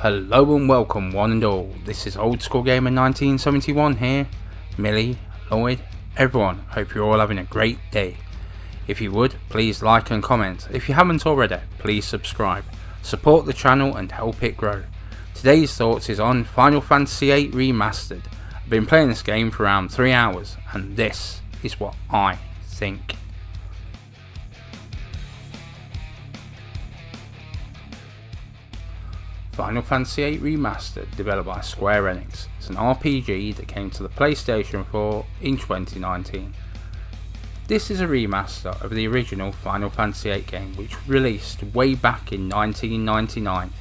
Hello and welcome one and all, this is Old School Gamer 1971 here. Millie, Lloyd, everyone, hope you're all having a great day. If you would, please like and comment. If you haven't already, please subscribe. Support the channel and help it grow. Today's thoughts is on Final Fantasy VIII Remastered. I've been playing this game for around 3 hours and this is what I think. Final Fantasy VIII Remastered, developed by Square Enix. It's an RPG that came to the PlayStation 4 in 2019. This is a remaster of the original Final Fantasy VIII game, which released way back in 1999.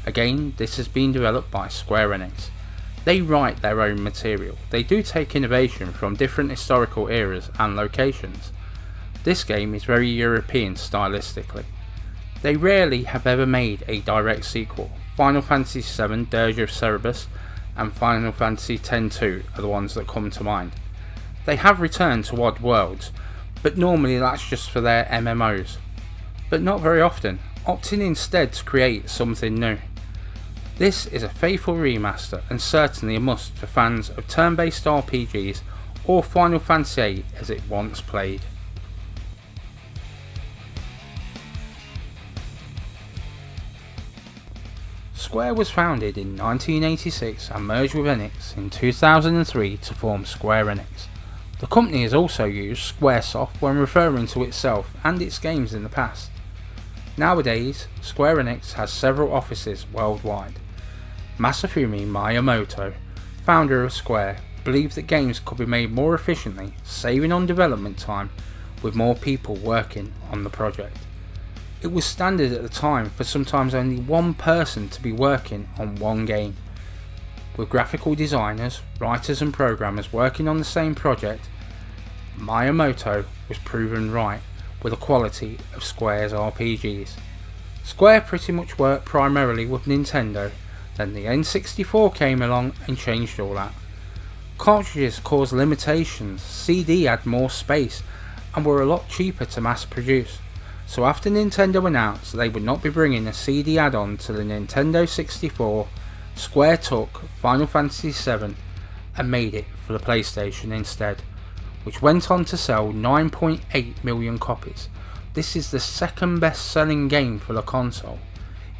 Again, this has been developed by Square Enix. They write their own material. They do take innovation from different historical eras and locations. This game is very European stylistically. They rarely have ever made a direct sequel. Final Fantasy VII Dirge of Cerberus and Final Fantasy X-2 are the ones that come to mind. They have returned to Odd Worlds, but normally that's just for their MMOs. But not very often, opting instead to create something new. This is a faithful remaster and certainly a must for fans of turn-based RPGs or Final Fantasy VIII as it once played. Square was founded in 1986 and merged with Enix in 2003 to form Square Enix. The company has also used Squaresoft when referring to itself and its games in the past. Nowadays, Square Enix has several offices worldwide. Masafumi Miyamoto, founder of Square, believed that games could be made more efficiently, saving on development time, with more people working on the project. It was standard at the time for sometimes only one person to be working on one game. With graphical designers, writers and programmers working on the same project, Miyamoto was proven right with the quality of Square's RPGs. Square pretty much worked primarily with Nintendo, then the N64 came along and changed all that. Cartridges caused limitations, CD had more space and were a lot cheaper to mass produce. So after Nintendo announced they would not be bringing a CD add-on to the Nintendo 64, Square took Final Fantasy VII and made it for the PlayStation instead, which went on to sell 9.8 million copies. This is the second best selling game for the console.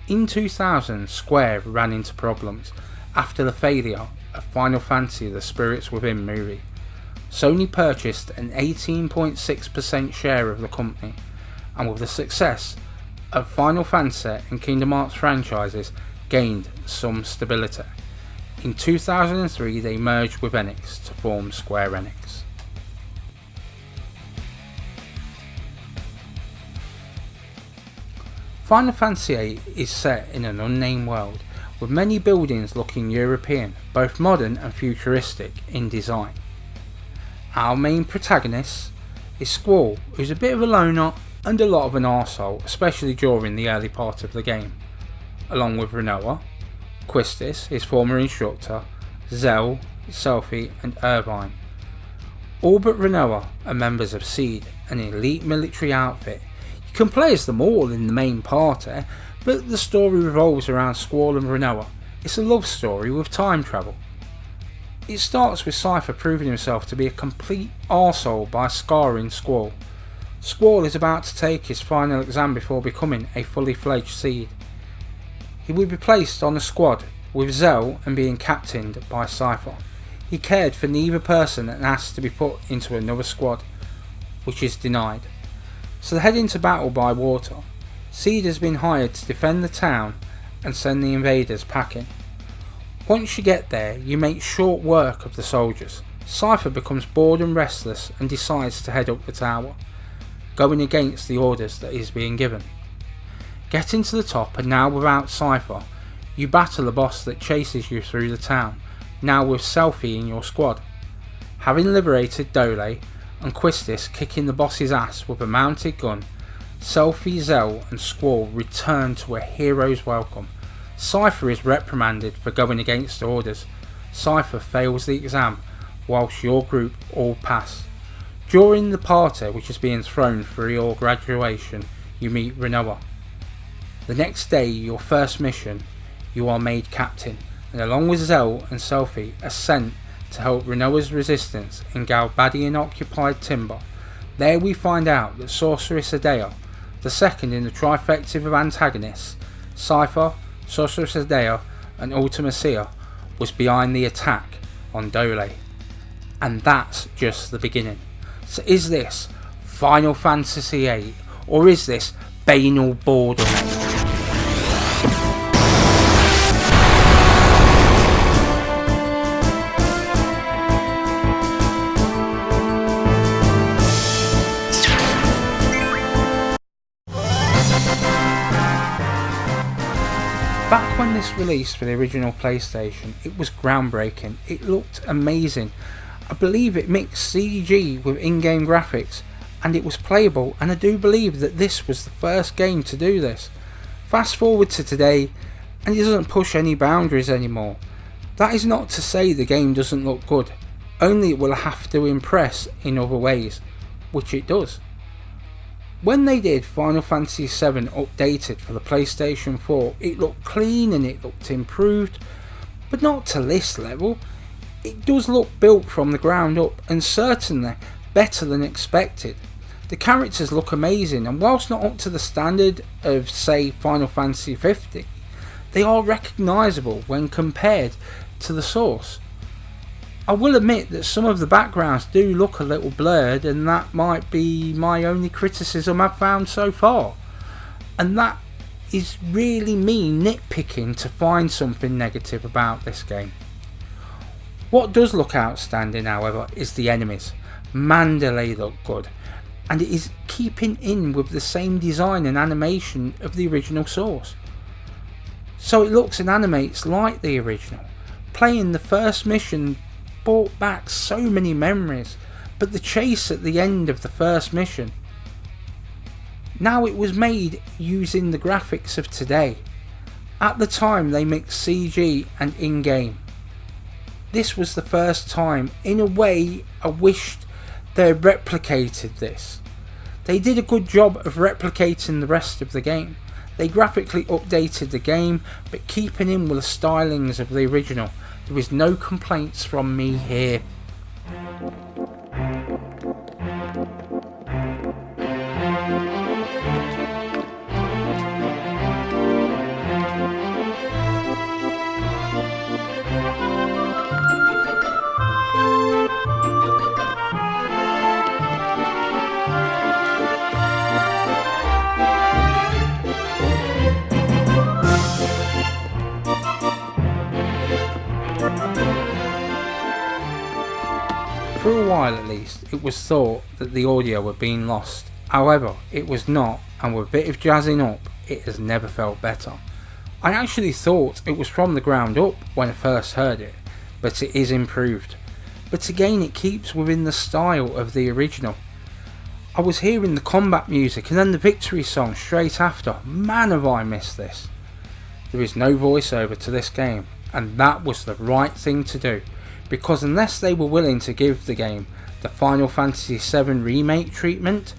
In 2000, Square ran into problems after the failure of Final Fantasy The Spirits Within movie. Sony purchased an 18.6% share of the company, and with the success of Final Fantasy and Kingdom Hearts franchises gained some stability. In 2003 they merged with Enix to form Square Enix. Final Fantasy VIII is set in an unnamed world, with many buildings looking European, both modern and futuristic in design. Our main protagonist is Squall, who's a bit of a loner and a lot of an arsehole, especially during the early part of the game, along with Renoa, Quistis, his former instructor, Zell, Selphie and Irvine. All but Renoa are members of Seed, an elite military outfit. You can play as them all in the main party, but the story revolves around Squall and Renoa. It's a love story with time travel. It starts with Cypher proving himself to be a complete arsehole by scarring Squall. Squall is about to take his final exam before becoming a fully fledged Seed. He would be placed on a squad with Zell and being captained by Cypher. He cared for neither person and asked to be put into another squad, which is denied. So they head into battle by water. Seed has been hired to defend the town and send the invaders packing. Once you get there, you make short work of the soldiers. Cypher becomes bored and restless and decides to head up the tower, going against the orders that is being given. Getting to the top, and now without Cypher, you battle a boss that chases you through the town, now with Selphie in your squad. Having liberated Dole and Quistis kicking the boss's ass with a mounted gun, Selphie, Zell and Squall return to a hero's welcome. Cypher is reprimanded for going against orders. Cypher fails the exam, whilst your group all pass. During the party which is being thrown for your graduation, you meet Renoa. The next day, your first mission, you are made captain, and along with Zell and Selphie are sent to help Renoa's resistance in Galbadian-occupied Timber. There we find out that Sorceress Adea, the second in the trifecta of antagonists, Cypher, Sorceress Adea and Ultimacia, was behind the attack on Dole. And that's just the beginning. So is this Final Fantasy VIII, or is this banal Borderlands? Back when this released for the original PlayStation, it was groundbreaking. It looked amazing. I believe it mixed CG with in-game graphics, and it was playable, and I do believe that this was the first game to do this. Fast forward to today, and it doesn't push any boundaries anymore. That is not to say the game doesn't look good, only it will have to impress in other ways, which it does. When they did Final Fantasy VII Updated for the PlayStation 4, it looked clean and it looked improved, but not to this level. It does look built from the ground up, and certainly better than expected. The characters look amazing, and whilst not up to the standard of, say, Final Fantasy 50, they are recognisable when compared to the source. I will admit that some of the backgrounds do look a little blurred, and that might be my only criticism I've found so far. And that is really me nitpicking to find something negative about this game. What does look outstanding, however, is the enemies. Man, do they look good, and it is keeping in with the same design and animation of the original source. So it looks and animates like the original. Playing the first mission brought back so many memories, but the chase at the end of the first mission, now it was made using the graphics of today. At the time they mixed CG and in-game. This was the first time. In a way, I wished they had replicated this. They did a good job of replicating the rest of the game. They graphically updated the game, but keeping in with the stylings of the original. There is no complaints from me here. For a while at least, it was thought that the audio had been lost. However, it was not, and with a bit of jazzing up, it has never felt better. I actually thought it was from the ground up when I first heard it, but it is improved. But again, it keeps within the style of the original. I was hearing the combat music and then the victory song straight after. Man, have I missed this. There is no voiceover to this game, and that was the right thing to do. Because unless they were willing to give the game the Final Fantasy VII Remake treatment,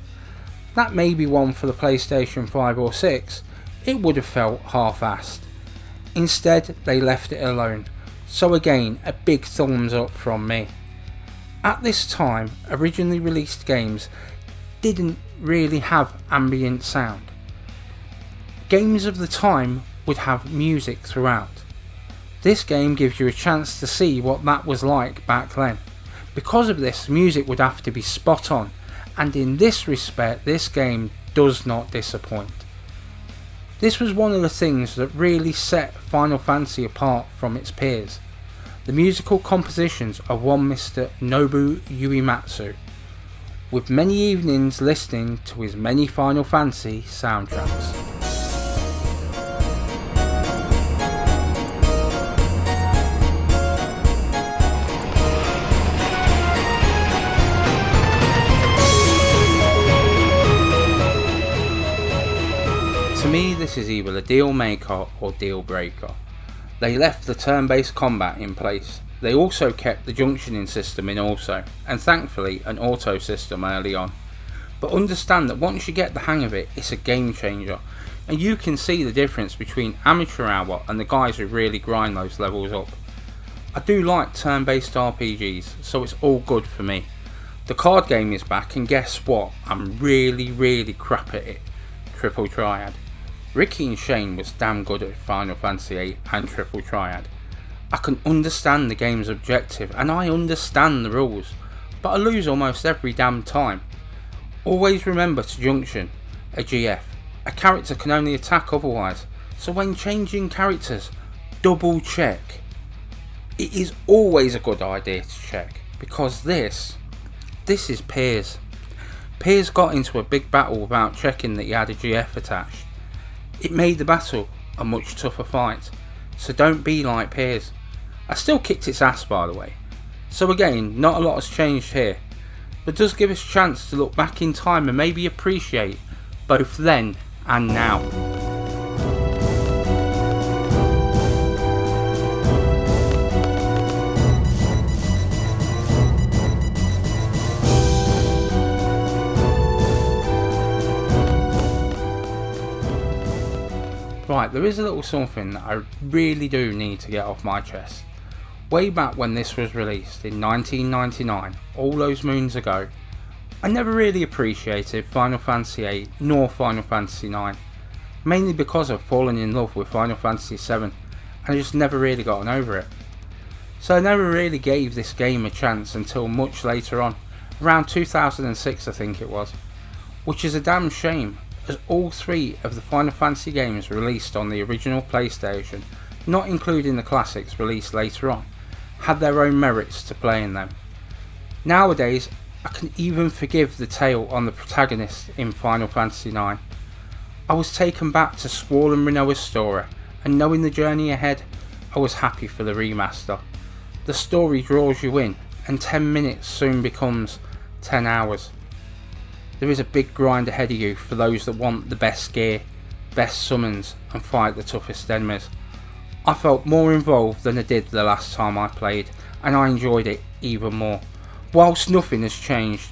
that may be one for the PlayStation 5 or 6, it would have felt half-assed. Instead, they left it alone, so again, a big thumbs up from me. At this time, originally released games didn't really have ambient sound. Games of the time would have music throughout. This game gives you a chance to see what that was like back then. Because of this, music would have to be spot on, and in this respect this game does not disappoint. This was one of the things that really set Final Fantasy apart from its peers. The musical compositions of one Mr. Nobu Uematsu, with many evenings listening to his many Final Fantasy soundtracks. To me, this is either a deal maker or deal breaker. They left the turn-based combat in place. They also kept the junctioning system in also, and thankfully an auto system early on. But understand that once you get the hang of it, it's a game changer. and you can see the difference between amateur hour and the guys who really grind those levels up. I do like turn-based RPGs, so it's all good for me. The card game is back, and guess what? I'm really crap at it. Triple Triad. Ricky and Shane was damn good at Final Fantasy VIII and Triple Triad. I can understand the game's objective, and I understand the rules, but I lose almost every damn time. Always remember to junction, a GF. A character can only attack otherwise, so when changing characters, double check. It is always a good idea to check, because this is Piers. Piers got into a big battle without checking that he had a GF attached. It made the battle a much tougher fight, so don't be like Piers. I still kicked its ass, by the way. So again, not a lot has changed here, but does give us a chance to look back in time and maybe appreciate both then and now. Right, there is a little something that I really do need to get off my chest. Way back when this was released in 1999, all those moons ago, I never really appreciated Final Fantasy VIII nor Final Fantasy IX, mainly because I've fallen in love with Final Fantasy VII and I just never really gotten over it. So I never really gave this game a chance until much later on, around 2006 I think it was, which is a damn shame, as all three of the Final Fantasy games released on the original PlayStation, not including the classics released later on, had their own merits to playing them. Nowadays, I can even forgive the tale on the protagonist in Final Fantasy IX. I was taken back to Squall and Rinoa's story, and knowing the journey ahead, I was happy for the remaster. The story draws you in, and 10 minutes soon becomes 10 hours. There is a big grind ahead of you for those that want the best gear, best summons, and fight the toughest enemies. I felt more involved than I did the last time I played, and I enjoyed it even more. Whilst nothing has changed,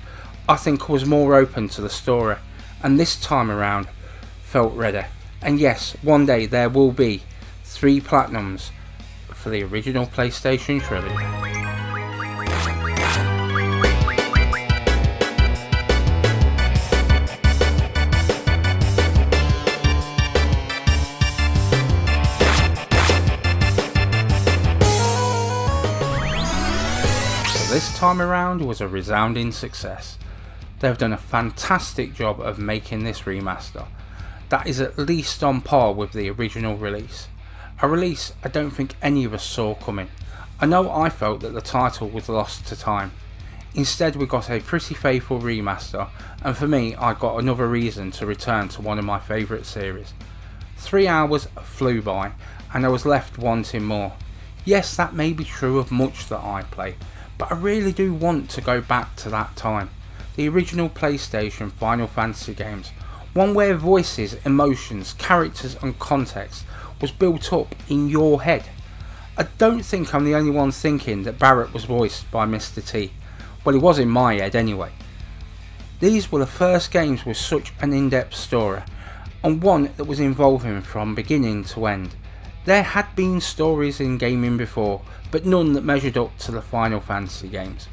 I think I was more open to the story, and this time around felt ready. And yes, one day there will be 3 platinums for the original PlayStation trilogy. This time around was a resounding success. They've done a fantastic job of making this remaster that is at least on par with the original release. A release I don't think any of us saw coming. I know I felt that the title was lost to time. Instead we got a pretty faithful remaster, and for me I got another reason to return to one of my favourite series. 3 hours flew by and I was left wanting more. Yes, that may be true of much that I play, but I really do want to go back to that time. The original PlayStation Final Fantasy games, one where voices, emotions, characters and context was built up in your head. I don't think I'm the only one thinking that Barrett was voiced by Mr. T. Well, he was in my head anyway. These were the first games with such an in-depth story, and one that was involving from beginning to end. There had been stories in gaming before, but none that measured up to the Final Fantasy games.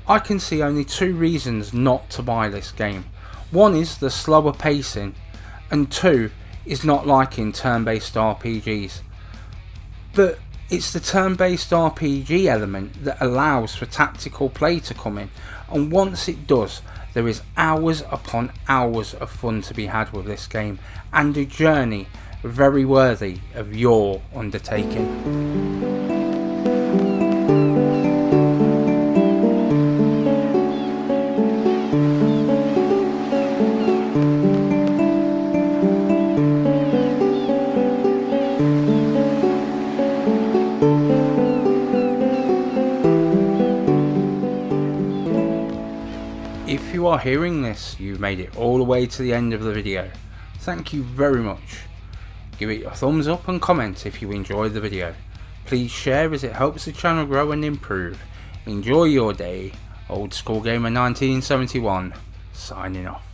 I can see only 2 reasons not to buy this game. One is the slower pacing, and 2 is not liking turn-based RPGs. But it's the turn-based RPG element that allows for tactical play to come in, and once it does, there is hours upon hours of fun to be had with this game, and a journey very worthy of your undertaking. If you are hearing this, you've made it all the way to the end of the video. Thank you very much. Give it a thumbs up and comment if you enjoyed the video. Please share as it helps the channel grow and improve. Enjoy your day. Old School Gamer 1971 signing off.